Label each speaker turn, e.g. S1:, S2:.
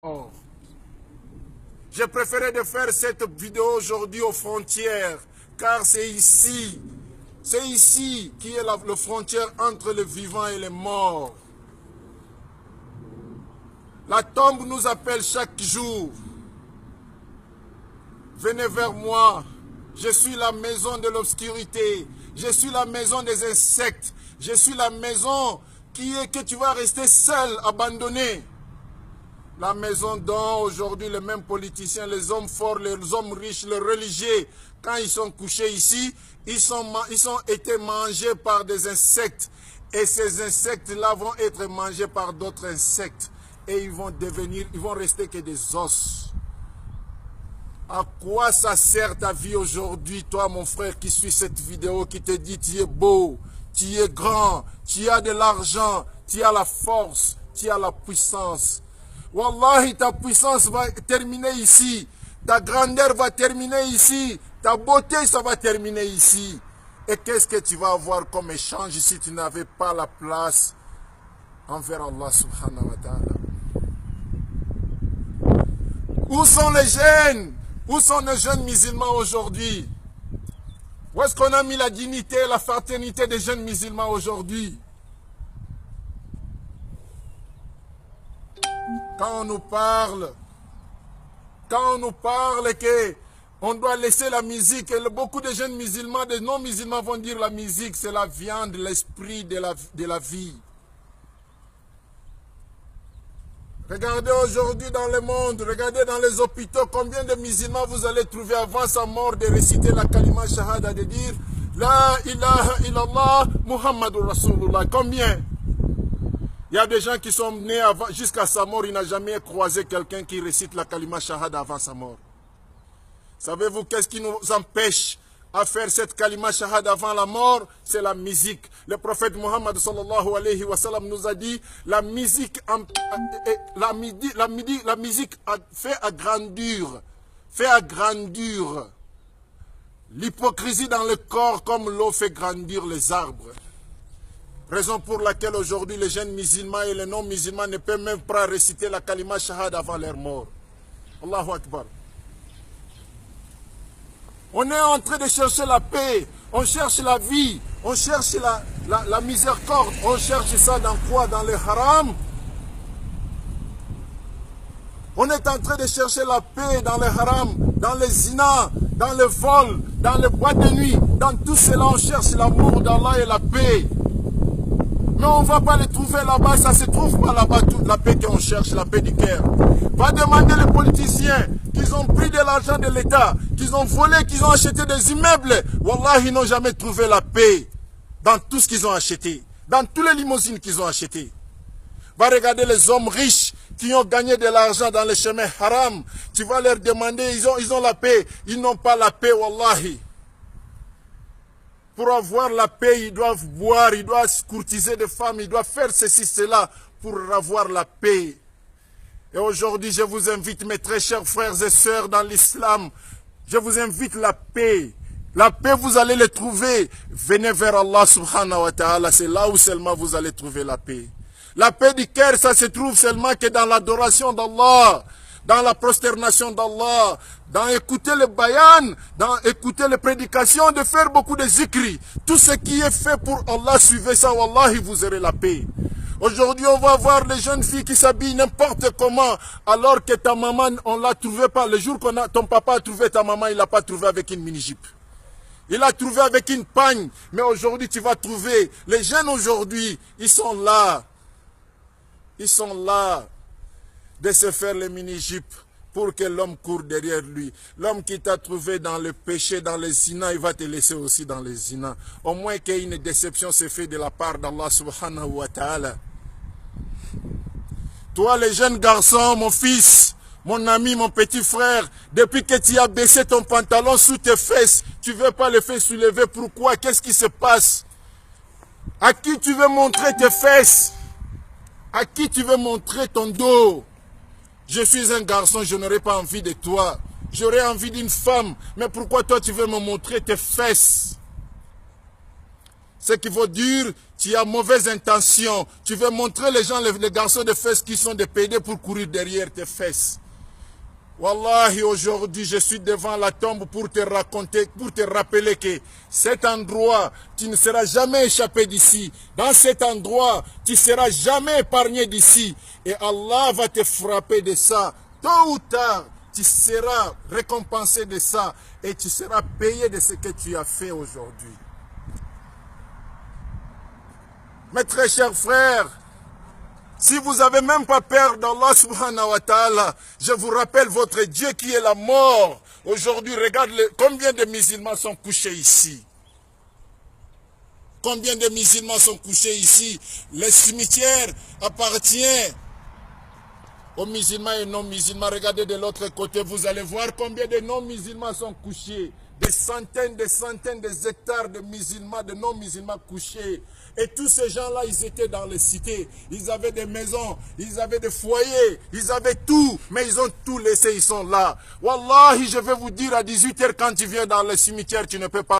S1: Oh. J'ai préféré de faire cette vidéo aujourd'hui aux frontières, car c'est ici qui est la frontière entre les vivants et les morts. La tombe nous appelle chaque jour. Venez vers moi. Je suis la maison de l'obscurité. Je suis la maison des insectes. Je suis la maison qui est que tu vas rester seul, abandonné. La maison dont aujourd'hui les mêmes politiciens, les hommes forts, les hommes riches, les religieux, quand ils sont couchés ici, ils ont été mangés par des insectes. Et ces insectes-là vont être mangés par d'autres insectes. Et ils vont rester que des os. À quoi ça sert ta vie aujourd'hui, toi mon frère qui suit cette vidéo, qui te dit tu es beau, tu es grand, tu as de l'argent, tu as la force, tu as la puissance. Wallahi, ta puissance va terminer ici. Ta grandeur va terminer ici. Ta beauté, ça va terminer ici. Et qu'est-ce que tu vas avoir comme échange si tu n'avais pas la place envers Allah subhanahu wa ta'ala? Où sont les jeunes? Où sont les jeunes musulmans aujourd'hui? Où est-ce qu'on a mis la dignité et la fraternité des jeunes musulmans aujourd'hui? Quand on nous parle que on doit laisser la musique, et beaucoup de jeunes musulmans, de non-musulmans vont dire la musique, c'est la viande, l'esprit de la vie. Regardez aujourd'hui dans le monde, regardez dans les hôpitaux, combien de musulmans vous allez trouver avant sa mort de réciter la kalima shahada, de dire La ilaha illallah Muhammadur Rasulullah. Combien? Il y a des gens qui sont nés jusqu'à sa mort, il n'a jamais croisé quelqu'un qui récite la kalima shahada avant sa mort. Savez-vous qu'est-ce qui nous empêche à faire cette kalima shahada avant la mort? C'est la musique. Le prophète Muhammad sallallahu alayhi wa sallam nous a dit la musique fait agrandir l'hypocrisie dans le corps comme l'eau fait grandir les arbres. Raison pour laquelle aujourd'hui les jeunes musulmans et les non-musulmans ne peuvent même pas réciter la kalima shahada avant leur mort. Allahu Akbar. On est en train de chercher la paix, on cherche la vie, on cherche la miséricorde, on cherche ça dans quoi? Dans le haram. On est en train de chercher la paix dans le haram, dans les zina, dans le vol, dans le bois de nuit, dans tout cela on cherche l'amour d'Allah et la paix. Mais on ne va pas les trouver là-bas, ça ne se trouve pas là-bas, toute la paix qu'on cherche, la paix du cœur. Va demander les politiciens qu'ils ont pris de l'argent de l'État, qu'ils ont volé, qu'ils ont acheté des immeubles. Wallah, ils n'ont jamais trouvé la paix dans tout ce qu'ils ont acheté, dans toutes les limousines qu'ils ont achetées. Va regarder les hommes riches qui ont gagné de l'argent dans les chemins haram. Tu vas leur demander, ils ont la paix, ils n'ont pas la paix, wallahi. Pour avoir la paix, ils doivent boire, ils doivent courtiser des femmes, ils doivent faire ceci, cela pour avoir la paix. Et aujourd'hui, je vous invite, mes très chers frères et sœurs dans l'islam, je vous invite la paix. La paix, vous allez le trouver. Venez vers Allah subhanahu wa ta'ala, c'est là où seulement vous allez trouver la paix. La paix du cœur, ça se trouve seulement que dans l'adoration d'Allah, dans la prosternation d'Allah, dans écouter le bayan, dans écouter les prédications, de faire beaucoup de zikri. Tout ce qui est fait pour Allah, suivez ça, wallahi, vous aurez la paix. Aujourd'hui, on va voir les jeunes filles qui s'habillent n'importe comment, alors que ta maman, on l'a trouvé pas. Le jour ton papa a trouvé ta maman, il l'a pas trouvé avec une mini-jupe. Il l'a trouvé avec une pagne. Mais aujourd'hui, tu vas trouver, les jeunes aujourd'hui, ils sont là. Ils sont là de se faire les mini-jupes pour que l'homme court derrière lui. L'homme qui t'a trouvé dans le péché, dans les zina, il va te laisser aussi dans les zina. Au moins qu'une déception se fait de la part d'Allah subhanahu wa ta'ala. Toi, les jeunes garçons, mon fils, mon ami, mon petit frère, depuis que tu as baissé ton pantalon sous tes fesses, tu ne veux pas le faire soulever. Pourquoi? Qu'est-ce qui se passe? À qui tu veux montrer tes fesses? À qui tu veux montrer ton dos? Je suis un garçon, je n'aurai pas envie de toi. J'aurais envie d'une femme. Mais pourquoi toi tu veux me montrer tes fesses? Ce qu'il faut dire, Tu as mauvaise intention. Tu veux montrer les gens, les garçons de fesses qui sont des PD pour courir derrière tes fesses. Wallahi, aujourd'hui, je suis devant la tombe pour te raconter, pour te rappeler que cet endroit, tu ne seras jamais échappé d'ici. Dans cet endroit, tu ne seras jamais épargné d'ici. Et Allah va te frapper de ça. Tôt ou tard, tu seras récompensé de ça. Et tu seras payé de ce que tu as fait aujourd'hui. Mes très chers frères, si vous n'avez même pas peur d'Allah subhanahu wa ta'ala, je vous rappelle votre Dieu qui est la mort. Aujourd'hui, regarde combien de musulmans sont couchés ici. Combien de musulmans sont couchés ici. Le cimetière appartient aux musulmans et non-musulmans. Regardez de l'autre côté, vous allez voir combien de non-musulmans sont couchés. Des centaines, des hectares de musulmans, de non-musulmans couchés. Et tous ces gens-là, ils étaient dans les cités. Ils avaient des maisons, ils avaient des foyers, ils avaient tout. Mais ils ont tout laissé, ils sont là. Wallahi, je vais vous dire à 18 h quand tu viens dans le cimetière, tu ne peux pas